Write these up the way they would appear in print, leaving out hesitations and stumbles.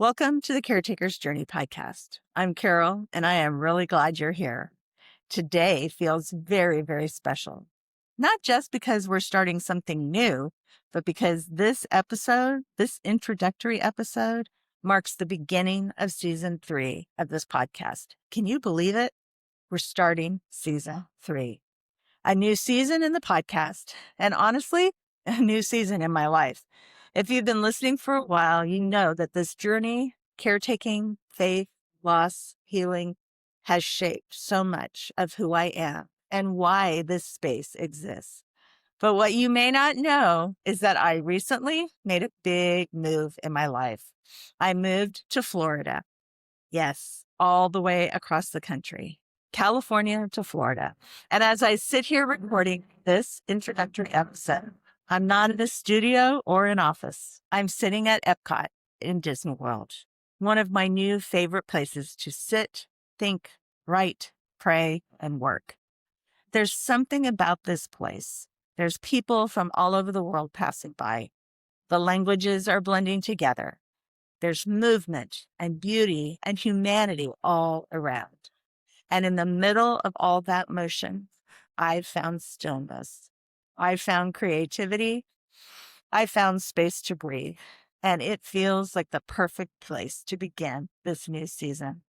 Welcome to the Caretaker's Journey podcast. I'm Carole, and I am really glad you're here. Today feels very, very special. Not just because we're starting something new, but because this episode, this introductory episode, marks the beginning of season 3 of this podcast. Can you believe it? We're starting season 3. A new season in the podcast, and honestly, a new season in my life. If you've been listening for a while, you know that this journey, caretaking, faith, loss, healing, has shaped so much of who I am and why this space exists. But what you may not know is that I recently made a big move in my life. I moved to Florida. Yes, all the way across the country, California to Florida. And as I sit here recording this introductory episode, I'm not in a studio or an office. I'm sitting at Epcot in Disney World, one of my new favorite places to sit, think, write, pray, and work. There's something about this place. There's people from all over the world passing by. The languages are blending together. There's movement and beauty and humanity all around. And in the middle of all that motion, I found stillness. I found creativity. I found space to breathe. And it feels like the perfect place to begin this new season.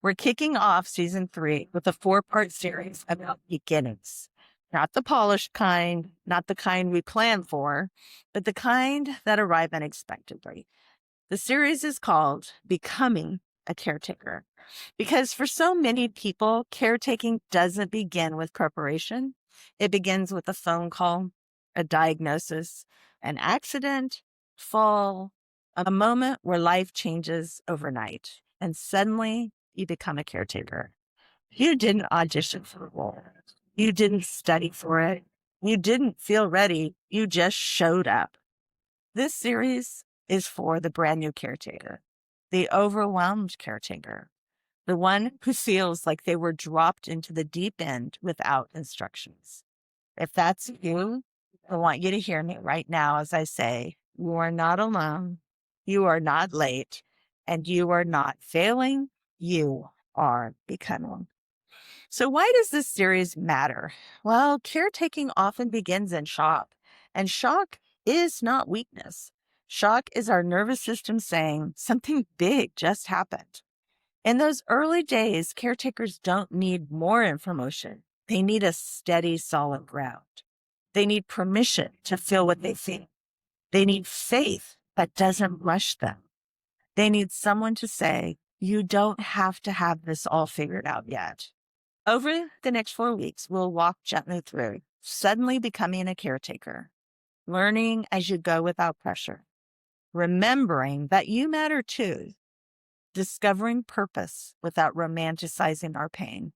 We're kicking off season 3 with a 4-part series about beginnings. Not the polished kind, not the kind we plan for, but the kind that arrive unexpectedly. The series is called Becoming a Caretaker because for so many people, caretaking doesn't begin with preparation. It begins with a phone call, a diagnosis, an accident, fall, a moment where life changes overnight, and suddenly you become a caretaker. You didn't audition for a role. You didn't study for it. You didn't feel ready. You just showed up. This series is for the brand new caretaker, the overwhelmed caretaker, the one who feels like they were dropped into the deep end without instructions. If that's you, I want you to hear me right now as I say, you are not alone, you are not late, and you are not failing, you are becoming. So why does this series matter? Well, caretaking often begins in shock, and shock is not weakness. Shock is our nervous system saying something big just happened. In those early days, caretakers don't need more information. They need a steady, solid ground. They need permission to feel what they feel. They need faith that doesn't rush them. They need someone to say, you don't have to have this all figured out yet. Over the next 4 weeks, we'll walk gently through, suddenly becoming a caretaker, learning as you go without pressure, remembering that you matter too, discovering purpose without romanticizing our pain.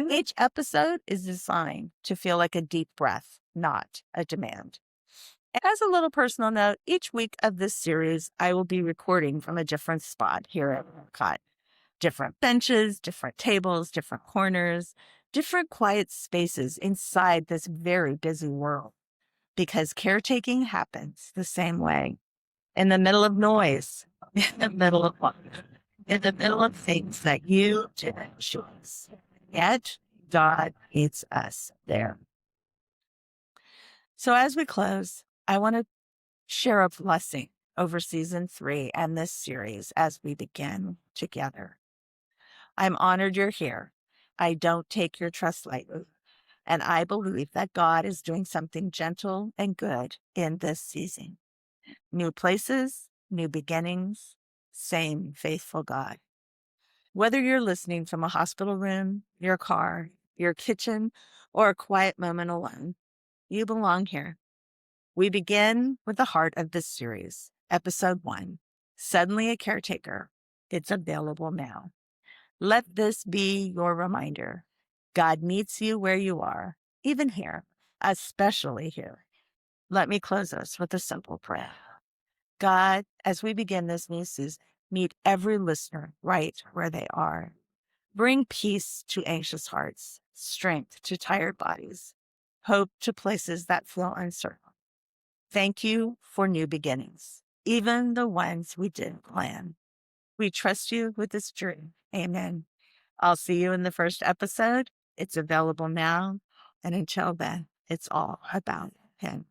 Each episode is designed to feel like a deep breath, not a demand. As a little personal note, each week of this series, I will be recording from a different spot here at Epcot. Different benches, different tables, different corners, different quiet spaces inside this very busy world. Because caretaking happens the same way. In the middle of noise, in the middle of life, in the middle of things that you didn't choose. Yet God meets us there. So as we close, I want to share a blessing over season 3 and this series as we begin together. I'm honored you're here. I don't take your trust lightly. And I believe that God is doing something gentle and good in this season. New places, new beginnings, same faithful God. Whether you're listening from a hospital room, your car, your kitchen, or a quiet moment alone, you belong here. We begin with the heart of this series, episode 1, Suddenly a Caretaker. It's available now. Let this be your reminder. God meets you where you are, even here, especially here. Let me close us with a simple prayer. God, as we begin this new season, meet every listener right where they are. Bring peace to anxious hearts, strength to tired bodies, hope to places that feel uncertain. Thank you for new beginnings, even the ones we didn't plan. we trust you with this dream. Amen. I'll see you in the first episode. It's available now. And until then, it's all about Him.